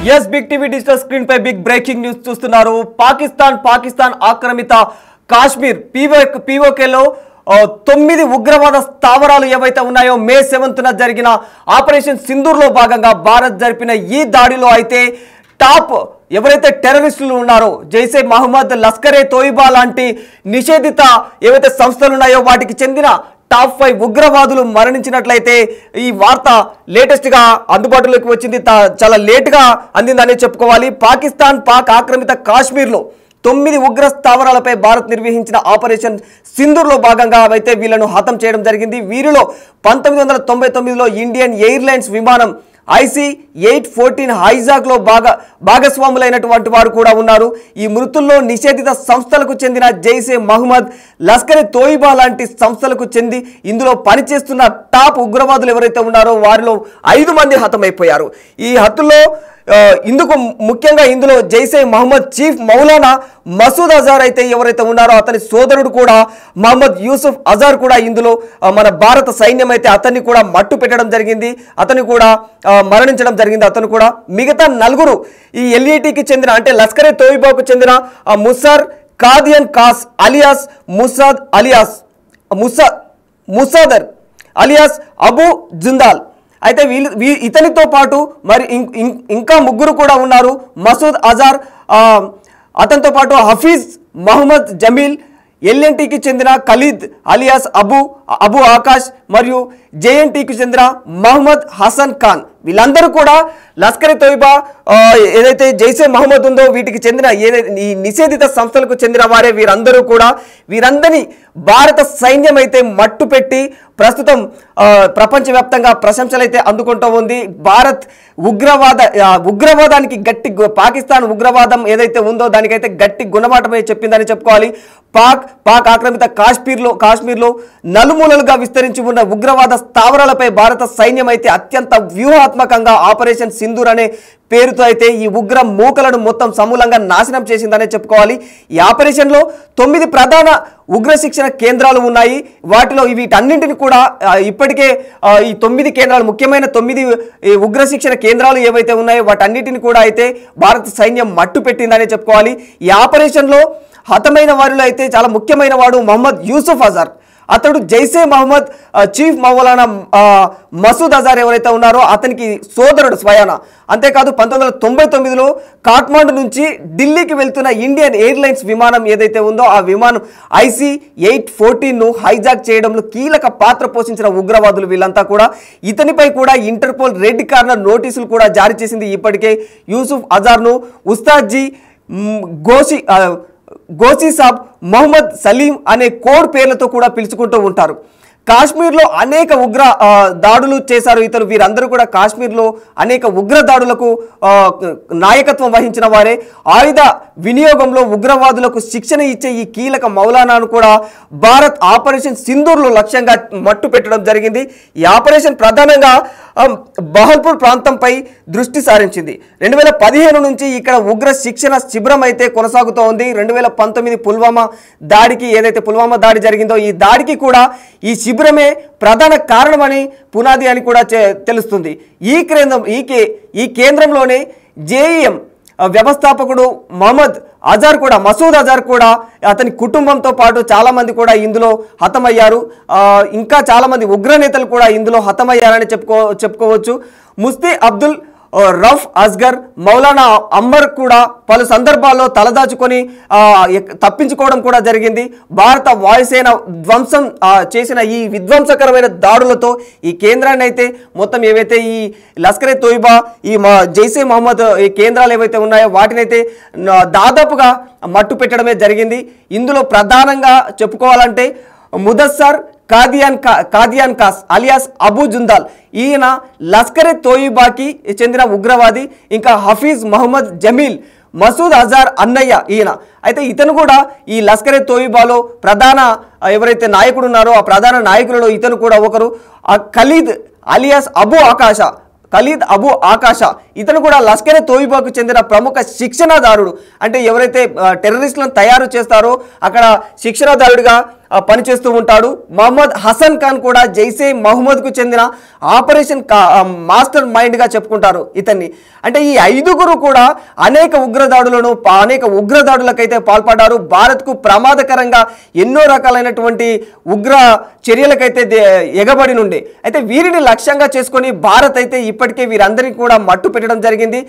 Yes big TV digital screen పై big breaking news చూస్తున్నారు. పాకిస్తాన్ ఆక్రమిత కాశ్మీర్ పీఓకేలో 9 ఉగ్రవాద స్థావరాలు ఏవైతే ఉన్నాయో మే 7న జరిగిన ఆపరేషన్ సింధూర్లో భాగంగా భారత్ జరిపిన ఈ దాడిలో అయితే టాప్ ఎవరైతే టెర్రరిస్టులు ఉన్నారో జైసే మహమ్మద్, లష్కరే తోయిబా లాంటి నిషేధిత ఏవైతే సంస్థలు ఉన్నాయో వాటికి చెందిన టాప్ 5 ఉగ్రవాదులు మరణించినట్లయితే ఈ వార్త లేటెస్ట్గా అందుబాటులోకి వచ్చింది. చాలా లేట్గా అందిందనే చెప్పుకోవాలి. పాక్ ఆక్రమిత కాశ్మీర్లో 9 ఉగ్ర స్థావరాలపై భారత్ నిర్వహించిన ఆపరేషన్ సింధూర్లో భాగంగా అయితే వీళ్ళను హతం చేయడం జరిగింది. వీరిలో 1999లో ఇండియన్ ఎయిర్లైన్స్ విమానం IC-814 హైజాక్లో భాగస్వాములైనటువంటి వారు కూడా ఉన్నారు. ఈ మృతుల్లో నిషేధిత సంస్థలకు చెందిన జైసే మహమ్మద్, లష్కరే తోయిబా లాంటి సంస్థలకు చెంది ఇందులో పనిచేస్తున్న టాప్ ఉగ్రవాదులు ఎవరైతే ఉన్నారో వారిలో 5 మంది హతమైపోయారు. ఈ హత్యలో ఇందుకు ముఖ్యంగా ఇందులో జైసే మహమ్మద్ చీఫ్ మౌలానా మసూద్ అజార్ అయితే ఎవరైతే ఉన్నారో అతని సోదరుడు కూడా మహమ్మద్ యూసుఫ్ అజార్ కూడా ఇందులో మన భారత సైన్యం అయితే అతన్ని కూడా మట్టు పెట్టడం జరిగింది. అతన్ని కూడా మరణించడం జరిగింది. అతను కూడా మిగతా 4 ఈ LATకి చెందిన అంటే లష్కరే తోయిబాకు చెందిన Musar Kadian Kas alias Musad alias Musadar alias Abu Jundal అయితే ఇతనితో పాటు మరి ఇంకా 3 కూడా ఉన్నారు. మసూద్ అజార్, అతనితో పాటు హఫీజ్ మహమ్మద్ జమీల్, LNTకి చెందిన ఖలీద్ అలియాస్ అబు ఆకాష్ మరియు JNTకి చెందిన మహమ్మద్ హసన్ ఖాన్ వీళ్ళందరూ కూడా లష్కరే తోయిబా ఏదైతే జైసే మహమ్మద్ ఉందో వీటికి చెందిన ఈ నిషేధిత సంస్థలకు చెందిన వారే వీరందరినీ భారత సైన్యం అయితే మట్టు పెట్టి ప్రస్తుతం ప్రపంచవ్యాప్తంగా ప్రశంసలు అయితే అందుకుంటూ ఉంది. భారత్ ఉగ్రవాదానికి గట్టి పాకిస్తాన్ ఉగ్రవాదం ఏదైతే ఉందో దానికైతే గట్టి గుణపాఠమే చెప్పిందని చెప్పుకోవాలి. పాక్ ఆక్రమిత కాశ్మీర్లో నలుమూలలుగా విస్తరించి ఉన్న ఉగ్రవాద స్థావరాలపై భారత సైన్యం అయితే అత్యంత వ్యూహాత్మకంగా ఆపరేషన్ సింధూర్ అనే పేరుతో అయితే ఈ ఉగ్ర మూకలను మొత్తం సమూలంగా నాశనం చేసిందనే చెప్పుకోవాలి. ఈ ఆపరేషన్లో 9 ప్రధాన ఉగ్ర శిక్షణ కేంద్రాలు ఉన్నాయి. వాటిలో వీటన్నింటిని కూడా ఇప్పటికే ఈ 9 కేంద్రాలు ముఖ్యమైన 9 ఉగ్ర శిక్షణ కేంద్రాలు ఏవైతే ఉన్నాయో వాటన్నిటిని కూడా అయితే భారత సైన్యం మట్టు పెట్టిందనే చెప్పుకోవాలి. ఈ ఆపరేషన్లో హతమైన వారిలో అయితే చాలా ముఖ్యమైన వాడు మహమ్మద్ యూసుఫ్ అజార్. అతడు జైసే మహమ్మద్ చీఫ్ మౌలానా మసూద్ అజార్ ఎవరైతే ఉన్నారో అతనికి సోదరుడు స్వయానా. అంతేకాదు 1999లో కాఠ్మండు నుంచి ఢిల్లీకి వెళ్తున్న ఇండియన్ ఎయిర్లైన్స్ విమానం ఏదైతే ఉందో ఆ విమానం IC-814ను హైజాక్ చేయడంలో కీలక పాత్ర పోషించిన ఉగ్రవాదులు వీళ్ళంతా కూడా. ఇతనిపై కూడా ఇంటర్పోల్ రెడ్ కార్నర్ నోటీసులు కూడా జారీ చేసింది. ఇప్పటికే యూసుఫ్ అజార్ను ఉస్తాద్జీ గోసి సాబ్, మొహమ్మద్ సలీం అనే కోడ్ పేర్లతో కూడా పిలుచుకుంటూ ఉంటారు. కాశ్మీర్లో అనేక ఉగ్ర దాడులు చేశారు ఇతను. వీరందరూ కూడా కాశ్మీర్లో అనేక ఉగ్ర దాడులకు నాయకత్వం వహించిన వారే. ఆయుధ వినియోగంలో ఉగ్రవాదులకు శిక్షణ ఇచ్చే ఈ కీలక మౌలానాను కూడా భారత్ ఆపరేషన్ సింధూర్లో లక్ష్యంగా మట్టు పెట్టడం జరిగింది. ఈ ఆపరేషన్ ప్రధానంగా బహల్పూర్ ప్రాంతంపై దృష్టి సారించింది. 2015 నుంచి ఇక్కడ ఉగ్ర శిక్షణ శిబిరం అయితే కొనసాగుతూ ఉంది. 2019 పుల్వామా దాడి జరిగిందో ఈ దాడికి కూడా ఈ శిబిరమే ప్రధాన కారణమని పునాది అని కూడా తెలుస్తుంది. ఈ కేంద్రంలోనే JEM వ్యవస్థాపకుడు మసూద్ అజార్ కూడా అతని కుటుంబంతో పాటు చాలామంది కూడా ఇందులో హతమయ్యారు. ఇంకా చాలామంది ఉగ్రనేతలు కూడా ఇందులో హతమయ్యారని చెప్పుకోవచ్చు. ముఫ్తీ అబ్దుల్ రఫ్ అస్గర్, మౌలానా అమ్మర్ కూడా పలు సందర్భాల్లో తలదాచుకొని తప్పించుకోవడం కూడా జరిగింది. భారత వాయుసేన ధ్వంసం చేసిన ఈ విధ్వంసకరమైన దాడులతో ఈ కేంద్రాన్ని అయితే మొత్తం ఏవైతే ఈ లష్కరే తోయిబా, ఈ జైసే మహమ్మద్ ఈ కేంద్రాలు ఏవైతే ఉన్నాయో వాటినైతే దాదాపుగా మట్టు పెట్టడమే జరిగింది. ఇందులో ప్రధానంగా చెప్పుకోవాలంటే ముదస్సర్ కాదియాన్ కాస్ అలియాస్ అబు జుందాల్ ఈయన లష్కరే తోయిబాకి చెందిన ఉగ్రవాది. ఇంకా హఫీజ్ మహమ్మద్ జమీల్, మసూద్ అజార్ అన్నయ్య ఈయన. అయితే ఇతను కూడా ఈ లష్కరే తోయిబాలో ప్రధాన ఎవరైతే నాయకుడు ఉన్నారో ఆ ప్రధాన నాయకులలో ఇతను కూడా ఒకరు. ఖలీద్ అలియాస్ అబు ఆకాష ఇతను కూడా లష్కరే తోయిబాకు చెందిన ప్రముఖ శిక్షణాదారుడు. అంటే ఎవరైతే టెర్రరిస్టులను తయారు చేస్తారో అక్కడ శిక్షణాదారుడిగా పనిచేస్తూ ఉంటాడు. మహమ్మద్ హసన్ ఖాన్ కూడా జైషే మహమ్మద్కు చెందిన ఆపరేషన్ మాస్టర్ మైండ్గా చెప్పుకుంటారు ఇతన్ని. అంటే ఈ 5గురు కూడా అనేక ఉగ్రదాడులకైతే పాల్పడ్డారు. భారత్కు ప్రమాదకరంగా ఎన్నో రకాలైనటువంటి ఉగ్ర చర్యలకైతే ఎగబడి నుండి అయితే వీరిని లక్ష్యంగా చేసుకొని భారత్ అయితే ఇప్పటికే వీరందరికీ కూడా మట్టు పెట్టడం జరిగింది.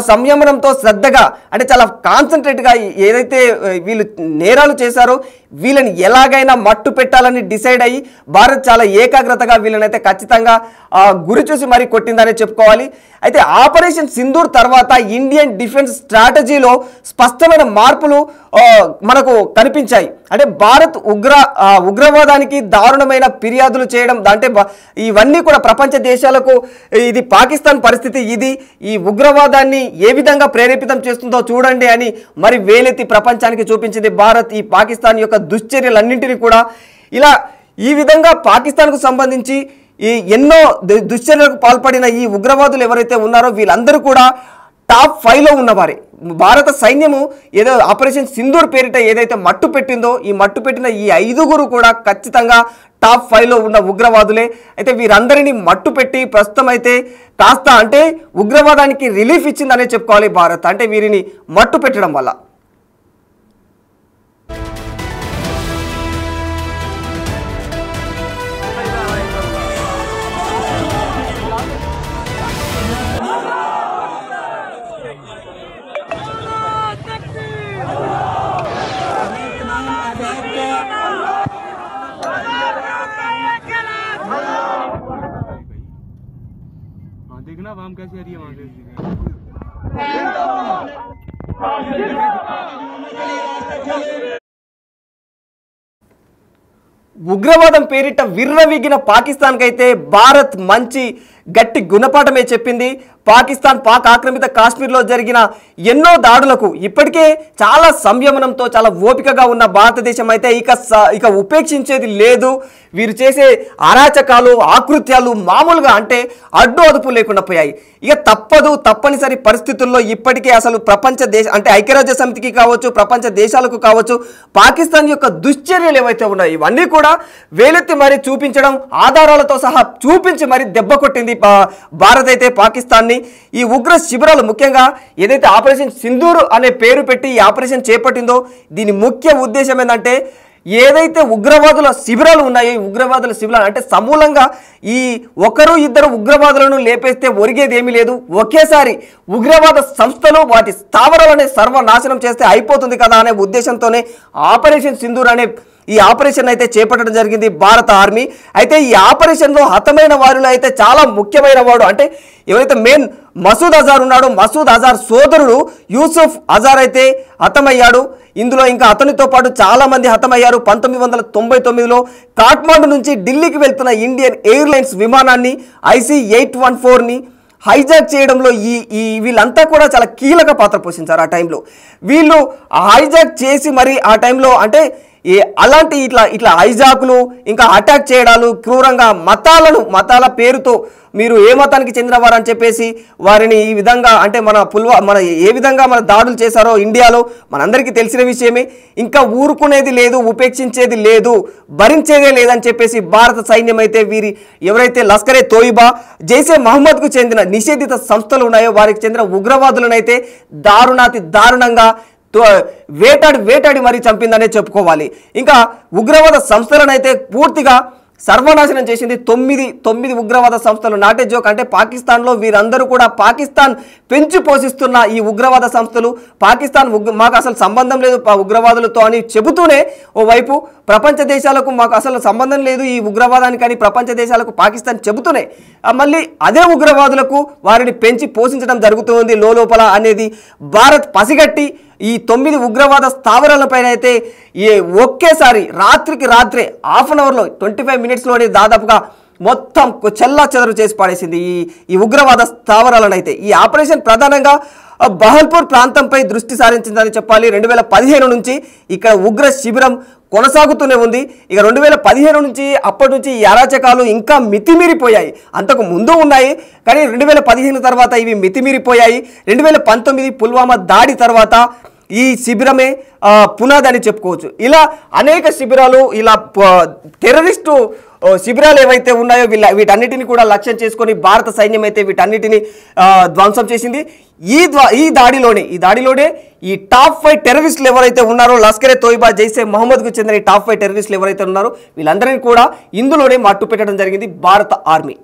సంయమనంతో శ్రద్ధగా అంటే చాలా కాన్సన్ట్రేట్గా ఏదైతే వీళ్ళు నేరాలు చేశారో వీళ్ళని ఎలాగైనా మట్టు పెట్టాలని డిసైడ్ అయ్యి భారత్ చాలా ఏకాగ్రతగా వీళ్ళనైతే ఖచ్చితంగా గురి చూసి మరీ కొట్టిందనే చెప్పుకోవాలి. అయితే ఆపరేషన్ సింధూర్ తర్వాత ఇండియన్ డిఫెన్స్ స్ట్రాటజీలో స్పష్టమైన మార్పులు మనకు కనిపించాయి. అంటే భారత్ ఉగ్రవాదానికి దారుణమైన ఫిర్యాదులు చేయడం అంటే ఇవన్నీ కూడా ప్రపంచ దేశాలకు ఇది పాకిస్తాన్ పరిస్థితి ఇది ఈ ఉగ్రవాదాన్ని ఏ విధంగా ప్రేరేపితం చేస్తుందో చూడండి అని మరి వేలెత్తి ప్రపంచానికి చూపించింది భారత్. ఈ పాకిస్తాన్ యొక్క దుశ్చర్యలన్నింటినీ కూడా ఇలా ఈ విధంగా పాకిస్తాన్కు సంబంధించి ఈ ఎన్నో దుశ్చర్యలకు పాల్పడిన ఈ ఉగ్రవాదులు ఎవరైతే ఉన్నారో వీళ్ళందరూ కూడా టాప్ 5లో ఉన్నవారే. భారత సైన్యము ఏదో ఆపరేషన్ సింధూర్ పేరిట ఏదైతే మట్టు పెట్టిందో ఈ మట్టు పెట్టిన ఈ 5గురు కూడా ఖచ్చితంగా టాప్ 5లో ఉన్న ఉగ్రవాదులే. అయితే వీరందరినీ మట్టు పెట్టి ప్రస్తుతం అయితే కాస్త అంటే ఉగ్రవాదానికి రిలీఫ్ ఇచ్చిందనే చెప్పుకోవాలి భారత్. అంటే వీరిని మట్టు పెట్టడం వల్ల. देखना वाम कैसी आ रही है वहां से। ఉగ్రవాదం పేరిట విర్రవీగిన పాకిస్తాన్కి అయితే భారత్ మంచి గట్టి గుణపాఠమే చెప్పింది. పాక్ ఆక్రమిత కాశ్మీర్లో జరిగిన ఎన్నో దాడులకు ఇప్పటికే చాలా సంయమనంతో చాలా ఓపికగా ఉన్న భారతదేశం అయితే ఇక ఉపేక్షించేది లేదు. వీరు చేసే అరాచకాలు ఆకృత్యాలు మామూలుగా అంటే అడ్డు అదుపు లేకుండా పోయాయి. ఇక తప్పనిసరి పరిస్థితుల్లో ఇప్పటికే అసలు అంటే ఐక్యరాజ్య సమితికి కావచ్చు ప్రపంచ దేశాలకు కావచ్చు పాకిస్తాన్ యొక్క దుశ్చర్యలు ఏవైతే ఉన్నాయో ఇవన్నీ కూడా వేలెత్తి మరి చూపించడం ఆధారాలతో సహా చూపించి మరి దెబ్బ కొట్టింది భారత్ అయితే పాకిస్తాన్ని. ఈ ఉగ్ర శిబిరాలు ముఖ్యంగా ఏదైతే ఆపరేషన్ సింధూర్ అనే పేరు పెట్టి ఈ ఆపరేషన్ చేపట్టిందో దీని ముఖ్య ఉద్దేశం ఏంటంటే ఏదైతే ఉగ్రవాదుల శిబిరాలు ఉన్నాయో ఈ ఉగ్రవాదుల శిబిరాలు అంటే సమూలంగా ఈ ఒకరు ఇద్దరు ఉగ్రవాదులను లేపేస్తే ఒరిగేది ఏమీ లేదు. ఒకేసారి ఉగ్రవాద సంస్థలు వాటి స్థావరాలనే సర్వనాశనం చేస్తే అయిపోతుంది కదా అనే ఉద్దేశంతోనే ఆపరేషన్ సింధూర్ అనే ఈ ఆపరేషన్ అయితే చేపట్టడం జరిగింది భారత ఆర్మీ. అయితే ఈ ఆపరేషన్లో హతమైన వారిలో అయితే చాలా ముఖ్యమైన వాడు అంటే ఎవరైతే మెయిన్ మసూద్ అజార్ ఉన్నాడో మసూద్ అజార్ సోదరుడు యూసుఫ్ అజార్ అయితే హతమయ్యాడు. ఇందులో ఇంకా అతనితో పాటు చాలా మంది హతమయ్యారు. 1999లో కాఠ్మండు నుంచి ఢిల్లీకి వెళ్తున్న ఇండియన్ ఎయిర్లైన్స్ విమానాన్ని IC-814ని హైజాక్ చేయడంలో వీళ్ళంతా కూడా చాలా కీలక పాత్ర పోషించారు. ఆ టైంలో వీళ్ళు హైజాక్ చేసి మరి ఆ టైంలో అంటే అలాంటి ఇట్లా హైజాకులు ఇంకా అటాక్ చేయడాలు క్రూరంగా మతాల పేరుతో మీరు ఏ మతానికి చెందినవారు అని చెప్పేసి వారిని ఈ విధంగా అంటే మన ఏ విధంగా మన దాడులు చేశారో ఇండియాలో మనందరికీ తెలిసిన విషయమే. ఇంకా ఊరుకునేది లేదు, ఉపేక్షించేది లేదు, భరించేదే లేదని చెప్పేసి భారత సైన్యం అయితే ఎవరైతే లష్కరే తోయిబా జైషే మహమ్మద్కు చెందిన నిషేధిత సంస్థలు ఉన్నాయో వారికి చెందిన ఉగ్రవాదులను అయితే దారుణంగా వేటాడి మరీ చంపిందనే చెప్పుకోవాలి. ఇంకా ఉగ్రవాద సంస్థలను అయితే పూర్తిగా సర్వనాశనం చేసింది. 9 ఉగ్రవాద సంస్థలు. నాటే జోక్ అంటే పాకిస్తాన్లో వీరందరూ కూడా పాకిస్తాన్ పెంచి పోషిస్తున్న ఈ ఉగ్రవాద సంస్థలు పాకిస్తాన్ మాకు అసలు సంబంధం లేదు ఉగ్రవాదులతో అని చెబుతూనే ఓవైపు ప్రపంచ దేశాలకు మాకు అసలు సంబంధం లేదు ఈ ఉగ్రవాదానికి అని ప్రపంచ దేశాలకు పాకిస్తాన్ చెబుతూనే మళ్ళీ అదే ఉగ్రవాదులకు వారిని పెంచి పోషించడం జరుగుతుంది లోపల అనేది భారత్ పసిగట్టి ఈ 9 ఉగ్రవాద స్థావరాలపైన అయితే ఒకేసారి రాత్రికి రాత్రే హాఫ్ అన్ అవర్లో 25 మినిట్స్లోనే దాదాపుగా మొత్తం చెల్లాచెదరు చేసి పడేసింది ఈ ఉగ్రవాద స్థావరాలను అయితే. ఈ ఆపరేషన్ ప్రధానంగా బహల్పూర్ ప్రాంతంపై దృష్టి సారించిందని చెప్పాలి. 2015 నుంచి ఇక్కడ ఉగ్ర శిబిరం కొనసాగుతూనే ఉంది. ఇక 2015 నుంచి అప్పటి నుంచి ఈ అరాచకాలు ఇంకా మితిమీరిపోయాయి. అంతకు ముందు ఉన్నాయి కానీ 2015 తర్వాత ఇవి మితిమీరిపోయాయి. 2019 పుల్వామా దాడి తర్వాత ఈ శిబిరమే పునాది అని చెప్పుకోవచ్చు. ఇలా అనేక శిబిరాలు, ఇలా టెర్రరిస్టు శిబిరాలు ఏవైతే ఉన్నాయో వీటన్నిటిని కూడా లక్ష్యం చేసుకొని భారత సైన్యం అయితే వీటన్నిటిని ధ్వంసం చేసింది. ఈ దాడిలోనే ఈ టాప్ 5 టెర్రరిస్టులు ఎవరైతే ఉన్నారో, లష్కరే తోయిబా, జైషే మహమ్మద్కు చెందిన టాప్ 5 టెర్రరిస్టులు ఎవరైతే ఉన్నారో వీళ్ళందరినీ కూడా ఇందులోనే మట్టు పెట్టడం జరిగింది భారత ఆర్మీ.